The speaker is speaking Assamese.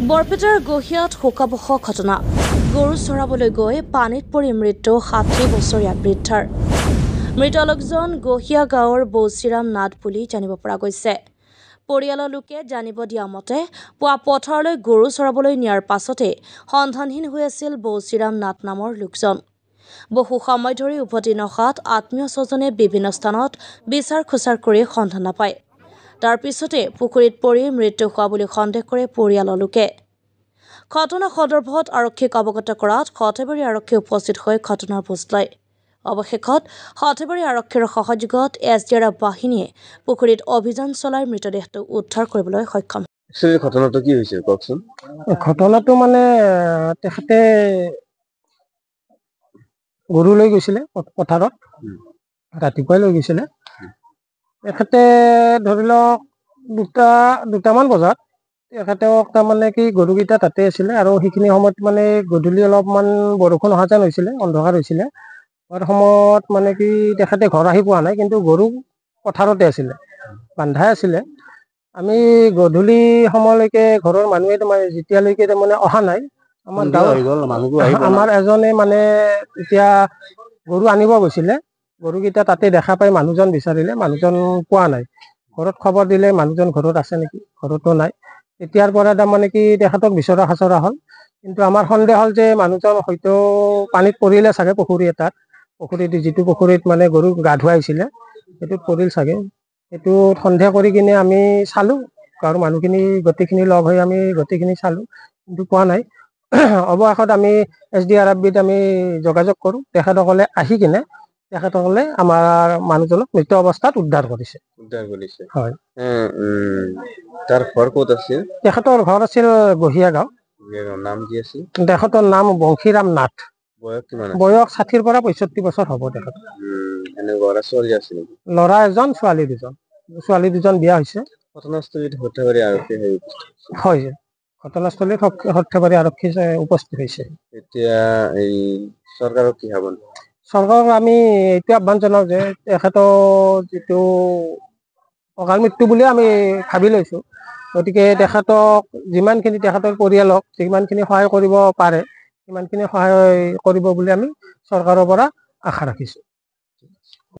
বৰপেটাৰ গহিয়াত শোকাবহ ঘটনা। গৰু চৰাবলৈ গৈ পানীত পৰি মৃত্যু ৬০ বছৰীয়া বৃদ্ধাৰ। মৃত লোকজন গহিয়া গাঁৱৰ বৌচিৰাম নাথ বুলি জানিব পৰা গৈছে। পৰিয়ালৰ লোকে জানিব দিয়া মতে পুৱা পথাৰলৈ গৰু চৰাবলৈ নিয়াৰ পাছতে সন্ধানহীন হৈ আছিল বৌচিৰাম নাথ নামৰ লোকজন। বহু সময় ধৰি উভতি নহাত আত্মীয় স্বজনে বিভিন্ন স্থানত বিচাৰ খোচাৰ কৰি সন্ধান নাপায়। তাৰ পিছতে পুখুৰীত পৰি মৃত্যু হোৱা বুলি সন্দেহ কৰে পৰিয়ালৰ লোকে। ঘটনা সন্দৰ্ভত আৰক্ষীক অৱগত কৰাত সৰ্থেবাৰী আৰক্ষী উপস্থিত হৈ ঘটনাৰ বুজ লয়। অৱশেষত সৰ্থেবাৰী আৰক্ষীৰ সহযোগত SDRF বাহিনীয়ে পুখুৰীত অভিযান চলাই মৃতদেহটো উদ্ধাৰ কৰিবলৈ সক্ষম হয়। ঘটনাটো কি হৈছে কওকচোন? ঘটনাটো মানে তেখেতে গৰু লৈ গৈছিলে পথাৰত, ৰাতিপুৱাই লৈ গৈছিলে। তেখেতে ধৰি লওক দুটামান বজাত তেখেতক তাৰমানে কি গৰুকেইটা তাতে আছিলে আৰু সেইখিনি সময়ত মানে গধূলি অলপমান বৰষুণ অহা যেন হৈছিলে, অন্ধকাৰ হৈছিলে। হোৱাৰ সময়ত মানে কি তেখেতে ঘৰ আহি পোৱা নাই, কিন্তু গৰু পথাৰতে আছিলে, বান্ধাই আছিলে। আমি গধূলি সময়লৈকে ঘৰৰ মানুহে যেতিয়ালৈকে তাৰমানে অহা নাই, আমাৰ এজনে মানে এতিয়া গৰু আনিব গৈছিলে। গৰুকেইটা তাতে দেখা পাই মানুহজন বিচাৰিলে, মানুহজন পোৱা নাই। ঘৰত খবৰ দিলে মানুহজন ঘৰত আছে নেকি, ঘৰতো নাই। তেতিয়াৰ পৰা তাৰমানে কি তেখেতক বিচৰা খাচৰা হ'ল, কিন্তু আমাৰ সন্দেহ হ'ল যে মানুহজন হয়তো পানীত পৰিলে চাগে। পুখুৰীত যিটো পুখুৰীত মানে গৰু গা ধুৱাইছিলে সেইটোত পৰিল চাগে। সেইটো সন্দেহ কৰি কিনে আমি চালোঁ, গাঁৱৰ মানুহখিনি গোটেইখিনি লগ হৈ আমি গোটেইখিনি চালোঁ, কিন্তু পোৱা নাই। অৱশেষত আমি SDRF বিত আমি যোগাযোগ কৰোঁ। তেখেতসকলে আহি কিনে তেখেতসকলে আমাৰ মানুহজনক মৃত অৱস্থাত উদ্ধাৰ কৰিছে। হয়। তাৰ ঘৰ ক'ত আছিল? তেখেতৰ ঘৰ আছিল গহিয়া গাঁও। নাম কি আছিল? তেখেতৰ নাম বংশীৰাম নাথ। বয়স কিমান? বয়স ৬০ পৰা ৬৫ বছৰ হ'ব তেখেত। ল'ৰা ছোৱালী আছিল? ল'ৰা এজন, ছোৱালী দুজন। ছোৱালী দুজন বিয়া হৈছে। ঘটনাস্থলীত সৰ্থেবাৰী আৰক্ষী হয়, ঘটনাস্থলীত সৰ্থেবাৰী আৰক্ষী উপস্থিত হৈছে। এতিয়া এই চৰকাৰক কি আহ্বান? চৰকাৰক আমি এইটো আহ্বান জনাওঁ যে তেখেতৰ যিটো অকাল মৃত্যু বুলি আমি ভাবি লৈছোঁ, গতিকে তেখেতক যিমানখিনি তেখেতৰ পৰিয়ালক যিমানখিনি সহায় কৰিব পাৰে সিমানখিনি সহায় কৰিব বুলি আমি চৰকাৰৰ পৰা আশা ৰাখিছোঁ।